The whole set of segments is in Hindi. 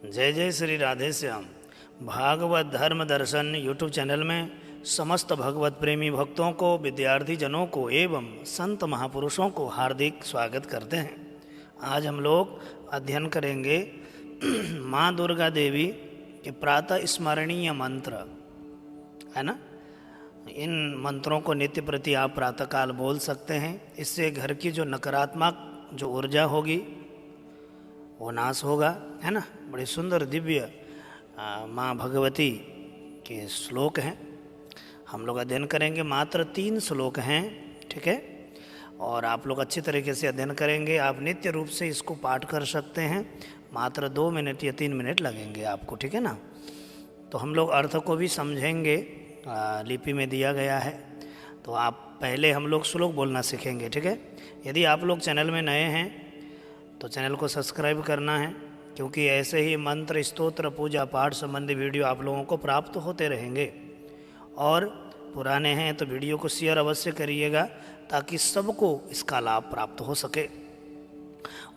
जय जय श्री राधे श्याम। भागवत धर्म दर्शन यूट्यूब चैनल में समस्त भगवत प्रेमी भक्तों को, विद्यार्थी जनों को एवं संत महापुरुषों को हार्दिक स्वागत करते हैं। आज हम लोग अध्ययन करेंगे माँ दुर्गा देवी के प्रातः स्मरणीय मंत्र, है ना। इन मंत्रों को नित्य प्रति आप प्रातःकाल बोल सकते हैं। इससे घर की जो नकारात्मक जो ऊर्जा होगी वो नाश होगा, है ना। बड़ी सुंदर दिव्य माँ भगवती के श्लोक हैं, हम लोग अध्ययन करेंगे। मात्र 3 श्लोक हैं, ठीक है। और आप लोग अच्छी तरीके से अध्ययन करेंगे। आप नित्य रूप से इसको पाठ कर सकते हैं। मात्र 2 मिनट या 3 मिनट लगेंगे आपको, ठीक है ना। तो हम लोग अर्थ को भी समझेंगे, लिपि में दिया गया है। तो आप पहले हम लोग श्लोक बोलना सीखेंगे, ठीक है। यदि आप लोग चैनल में नए हैं तो चैनल को सब्सक्राइब करना है, क्योंकि ऐसे ही मंत्र, स्तोत्र, पूजा पाठ संबंधी वीडियो आप लोगों को प्राप्त होते रहेंगे। और पुराने हैं तो वीडियो को शेयर अवश्य करिएगा, ताकि सबको इसका लाभ प्राप्त हो सके।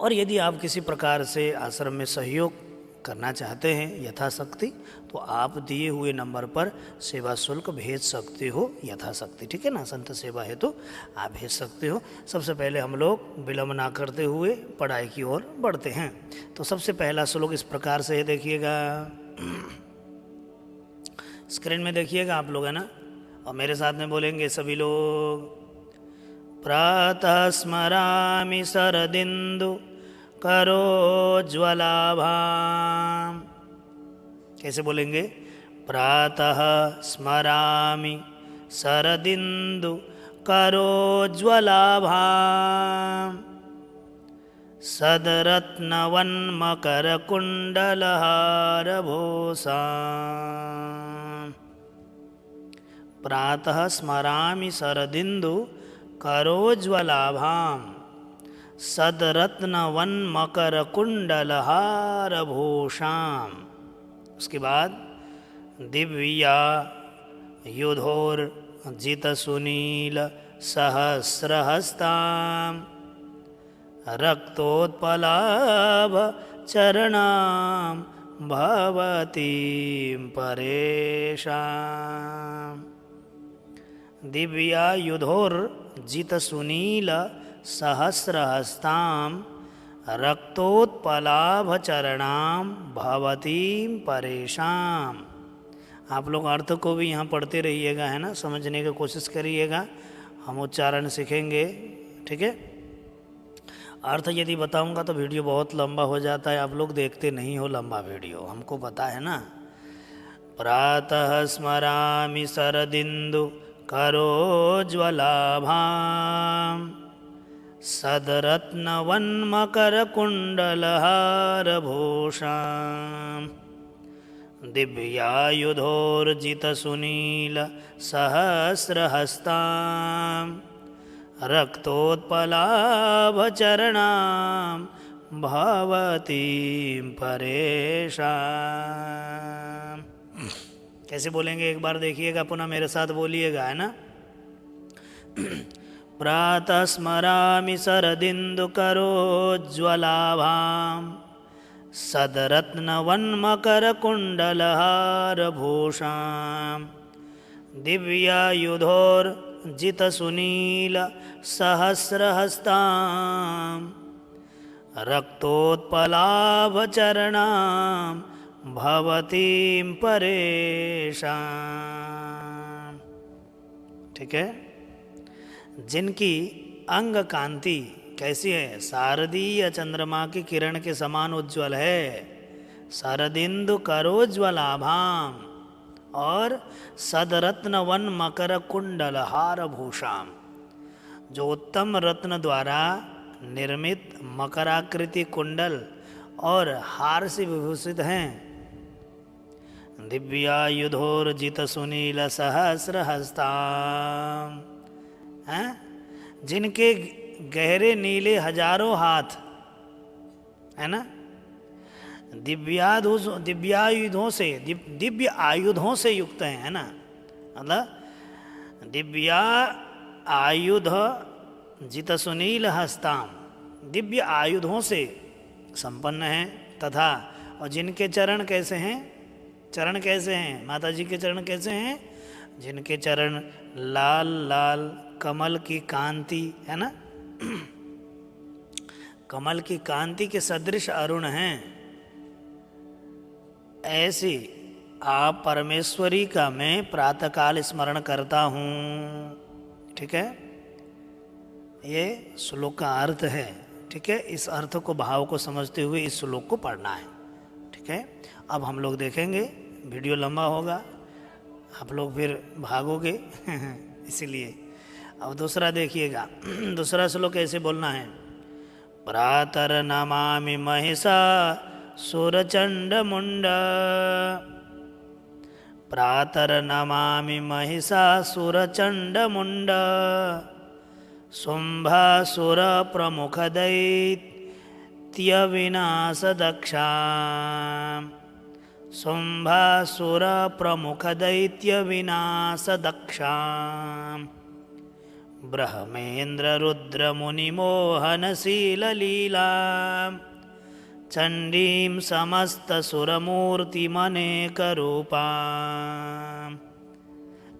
और यदि आप किसी प्रकार से आश्रम में सहयोग करना चाहते हैं यथाशक्ति, तो आप दिए हुए नंबर पर सेवा शुल्क भेज सकते हो यथाशक्ति, ठीक है ना। संत सेवा है तो आप भेज सकते हो। सबसे पहले हम लोग विलम्ब ना करते हुए पढ़ाई की ओर बढ़ते हैं। तो सबसे पहला श्लोक इस प्रकार से है, देखिएगा स्क्रीन में, देखिएगा आप लोग, है ना। और मेरे साथ में बोलेंगे सभी लोग। प्रातः स्मरामि शरदिन्दु करोज्ज्वलाभाम्। कैसे बोलेंगे? प्रातः स्मरामि शरदिन्दु करोज्ज्वलाभाम् सदरत्नवन्मकरकुण्डलहारभूषाम्। प्रातः स्मरामि शरदिन्दु करोज्ज्वलाभाम् सदरत्नवन्मकरकुण्डलहारभूषाम्। उसके बाद दिव्या युधोर्जितसुनील सहस्रहस्तां रक्तोत्पलाभ चरणां भवतीं परेशाम्। दिव्या युधोर्जितसुनील सहस्रहस्तां रक्तोत्पलाभचरणां भवतीं परेशां। आप लोग अर्थ को भी यहाँ पढ़ते रहिएगा, है ना, समझने की कोशिश करिएगा। हम उच्चारण सीखेंगे, ठीक है। अर्थ यदि बताऊंगा तो वीडियो बहुत लंबा हो जाता है, आप लोग देखते नहीं हो लंबा वीडियो, हमको पता है ना। प्रातः स्मरामि शरदिन्दु करोज्ज्वलाभाम् सदरत्नवन्मकरकुण्डलहारभूषाम् दिव्यायुधोर्जितसुनील सहस्रहस्तां रक्तोत्पलाभचरणां भवतीं परेशाम्। कैसे बोलेंगे एक बार देखिएगा, पुनः मेरे साथ बोलिएगा, है ना। प्रातः स्मरामि शरदिन्दु करोज्ज्वलाभाम् सदरत्नवन्मकरकुण्डलहारभूषाम् दिव्यायुधोर्जितसुनील सहस्रहस्तां रक्तोत्पलाभचरणां भवतीं परेशाम्। ठीक है। जिनकी अंग कांति कैसी है? शारदीय चंद्रमा की किरण के समान उज्ज्वल है। शरदिन्दु करोज्ज्वलाभाम् और सदरत्न वन मकर कुंडल हार भूषाम, जो उत्तम रत्न द्वारा निर्मित मकराकृति कुंडल और हार से विभूषित हैं। दिव्यायुधोर्जित सुनील सहस्रहस्ताम, हैं, जिनके गहरे नीले हजारों हाथ, है ना, दिव्य आयुधों से युक्त हैं, है ना। मतलब दिव्या आयुध जित सुनील हस्ताम, दिव्य आयुधों से संपन्न है तथा और जिनके चरण कैसे हैं, चरण कैसे हैं, माता जी के चरण कैसे हैं, जिनके चरण लाल लाल कमल की कांति है ना, कमल की कांति के सदृश अरुण हैं, ऐसी आप परमेश्वरी का मैं प्रातःकाल स्मरण करता हूँ। ठीक है, ये श्लोक का अर्थ है। ठीक है, इस अर्थ को, भाव को समझते हुए इस श्लोक को पढ़ना है। ठीक है, अब हम लोग देखेंगे, वीडियो लंबा होगा, आप लोग फिर भागोगे इसीलिए। अब दूसरा देखिएगा, दूसरा श्लोक ऐसे बोलना है, प्रातर नमामि महिषा सुरचंड मुंड, प्रातर नमामि महिषा सुरचंड मुंड, शुंभासुर प्रमुख दैत्य विनाश दक्षा, शुंभासुर प्रमुख दैत्य विनाश दक्षा, ब्रह्मेन्द्र रुद्र मुनि मोहनशील लीला, चंडीं समस्त सुरमूर्ति मनेक रूपा।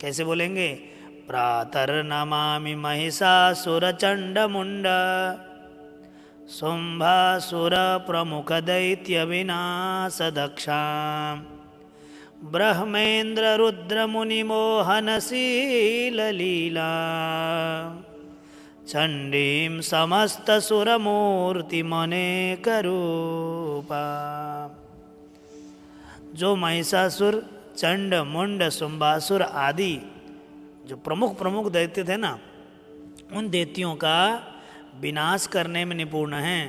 कैसे बोलेंगे, प्रातर नमामि महिषासुर चंड मुंड, शुंभासुर प्रमुख दैत्य विनाश दक्षा, ब्रह्मेन्द्र रुद्र मुनि मोहनशील लीला, चंडीं समस्त सुरमूर्ति मनेक रूपा। जो महिषासुर, चंड, मुंड, शुंभासुर आदि जो प्रमुख प्रमुख दैत्य थे ना, उन दैत्यों का विनाश करने में निपुण हैं।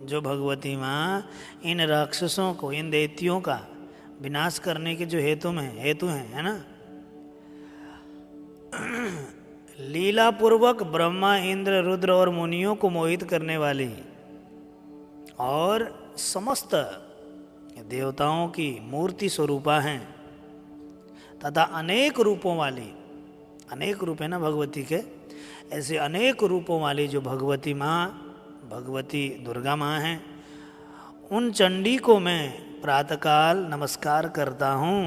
जो भगवती माँ इन राक्षसों को, इन दैत्यों का विनाश करने के जो हेतु हैं, है ना, लीला पूर्वक ब्रह्मा, इंद्र, रुद्र और मुनियों को मोहित करने वाली और समस्त देवताओं की मूर्ति स्वरूपा हैं तथा अनेक रूपों वाली, अनेक रूप है ना भगवती के, ऐसे अनेक रूपों वाली जो भगवती माँ, भगवती दुर्गा माँ हैं, उन चंडी को मैं प्रातःकाल नमस्कार करता हूँ।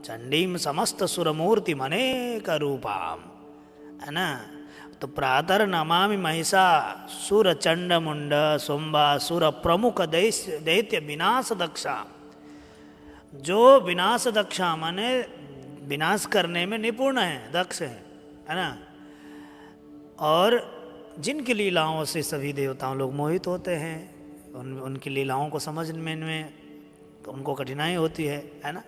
चंडीम समस्त सुरमूर्ति मनेक रूपाम, है ना। तो प्रातर नमामि महिषा सुर चंड मुंड शुंभा सुर प्रमुख दैत्य विनाश दक्षा। जो विनाश दक्षा माने विनाश करने में निपुण है, दक्ष है ना, और जिनकी लीलाओं से सभी देवताओं लोग मोहित होते हैं, उनकी लीलाओं को समझने में उनको कठिनाई होती है ना।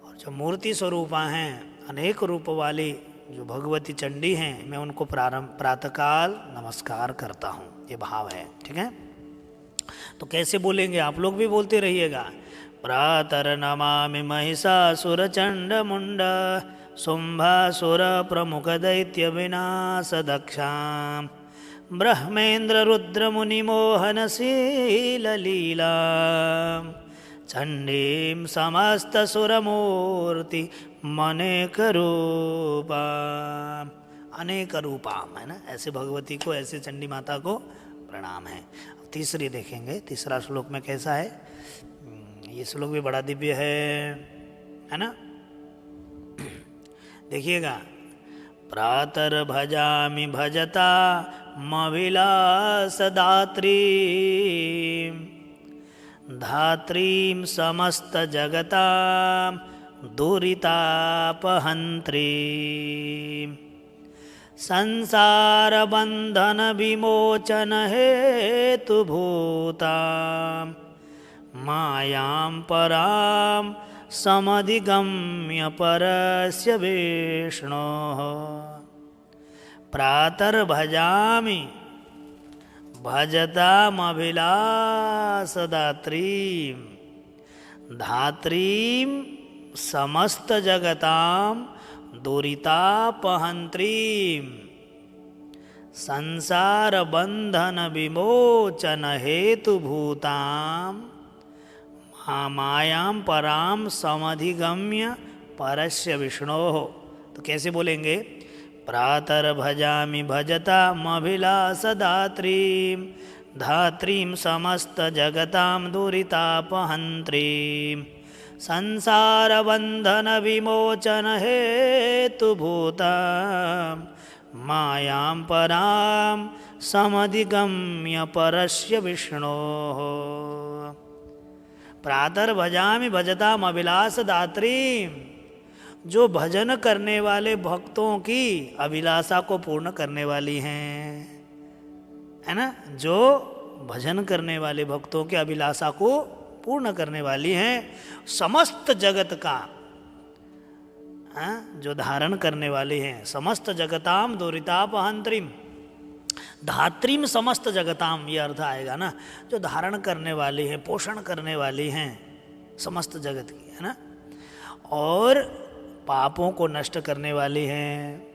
और जो मूर्ति स्वरूपा हैं, अनेक रूप वाली जो भगवती चंडी हैं, मैं उनको प्रातःकाल नमस्कार करता हूँ, ये भाव है। ठीक है, तो कैसे बोलेंगे, आप लोग भी बोलते रहिएगा। प्रातर नमामि महिषासुर चंड मुंड शुंभासुर प्रमुख दैत्य विनाश दक्षा ब्रह्मेन्द्र रुद्र मुनि मोहनशील लीला चंडीं समस्त सुरमूर्ति मनेक रूपा। अनेक रूपाम, है ना, ऐसे भगवती को, ऐसे चंडी माता को प्रणाम है। तीसरी देखेंगे, तीसरा श्लोक में कैसा है। ये श्लोक भी बड़ा दिव्य है ना। देखिएगा, प्रातर भजामि भजता मविलास दात्री धात्रीं समस्त जगता दुरितापहंत्री संसार बंधन विमोचन हेतु भूता मायां परां समधिगम्य परस्य विष्णोः। प्रातर भजामि भजतामभिलाषदात्रीं धात्रीं समस्त जगतां दुरितापहंत्रीं संसार बंधन विमोचन हेतु भूतां मायां परां समधिगम्य परस्य विष्णोः। तो कैसे बोलेंगे, प्रातर भजामि भजतामभिलाषदात्रीं धात्रीं समस्तजगतां दुरितापहन्त्रीं संसारबन्धनविमोचनहेतुभूतां मायां परां समधिगम्य परस्य विष्णोः। प्रातर्भजामि भजताम अभिलाष दात्रीं, जो भजन करने वाले भक्तों की अभिलाषा को पूर्ण करने वाली हैं, है ना, जो भजन करने वाले भक्तों की अभिलाषा को पूर्ण करने वाली हैं, समस्त जगत का जो धारण करने वाली हैं, समस्त जगताम दुरितापहंत्रीम, धात्रीम समस्त जगताम, ये अर्थ आएगा ना, जो धारण करने वाली हैं, पोषण करने वाली हैं समस्त जगत की, है ना, और पापों को नष्ट करने वाली हैं।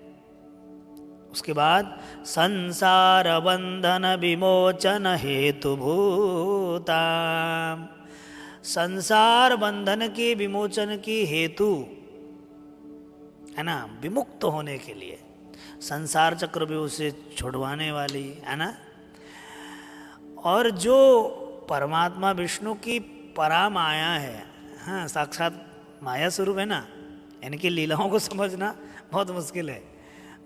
उसके बाद संसार बंधन विमोचन हेतुभूता, संसार बंधन के विमोचन की हेतु, है ना, विमुक्त होने के लिए, संसार चक्रव्यूह से छुड़वाने वाली, है ना, और जो परमात्मा विष्णु की परामाया है, हाँ, साक्षात माया स्वरूप है ना, इनकी लीलाओं को समझना बहुत मुश्किल है।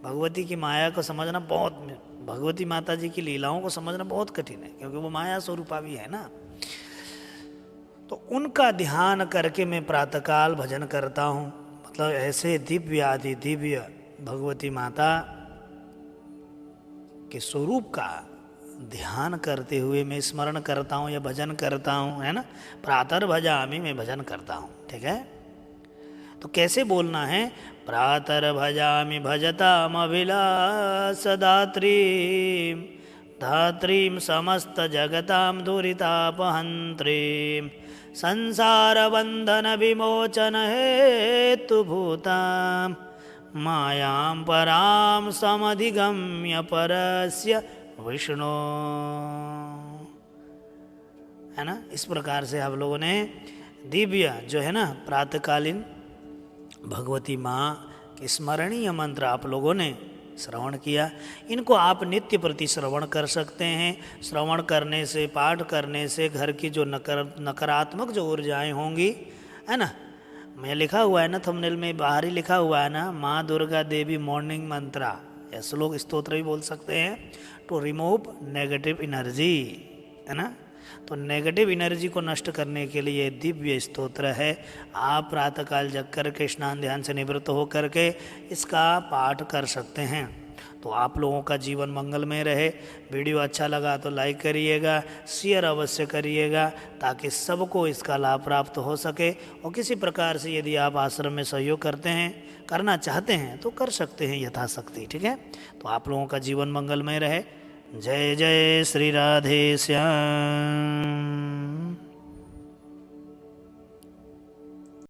भगवती की माया को समझना बहुत, भगवती माता जी की लीलाओं को समझना बहुत कठिन है, क्योंकि वो माया स्वरूपा भी है ना। तो उनका ध्यान करके मैं प्रातःकाल भजन करता हूँ, मतलब ऐसे दिव्य आदि दिव्य भगवती माता के स्वरूप का ध्यान करते हुए मैं स्मरण करता हूँ या भजन करता हूँ, है ना। प्रातर्भजामि, मैं भजन करता हूँ, ठीक है। तो कैसे बोलना है, प्रातर्भजामि भजतामभिलाष दात्रीं, धात्रीं समस्त जगतां दुरितापहन्त्रीं, संसारबन्धन विमोचन हेतुभूतां मायां परां समधिगम्य परस्य विष्णु, है ना। इस प्रकार से आप लोगों ने दिव्य जो है ना प्रातःकालीन भगवती माँ के स्मरणीय मंत्र आप लोगों ने श्रवण किया। इनको आप नित्य प्रति श्रवण कर सकते हैं। श्रवण करने से, पाठ करने से घर की जो नकारात्मक जो ऊर्जाएं होंगी, है ना, मैं लिखा हुआ है ना थंबनेल में, बाहर ही लिखा हुआ है ना, माँ दुर्गा देवी मॉर्निंग मंत्रा, या श्लोक स्तोत्र भी बोल सकते हैं, टू रिमूव नेगेटिव एनर्जी, है ना। तो नेगेटिव एनर्जी को नष्ट करने के लिए दिव्य स्तोत्र है। आप प्रातःकाल जग कर के स्नान ध्यान से निवृत्त होकर के इसका पाठ कर सकते हैं। तो आप लोगों का जीवन मंगलमय रहे। वीडियो अच्छा लगा तो लाइक करिएगा, शेयर अवश्य करिएगा, ताकि सबको इसका लाभ प्राप्त हो सके। और किसी प्रकार से यदि आप आश्रम में सहयोग करते हैं, करना चाहते हैं, तो कर सकते हैं यथाशक्ति, ठीक है। तो आप लोगों का जीवन मंगलमय रहे। जय जय श्री राधे श्याम।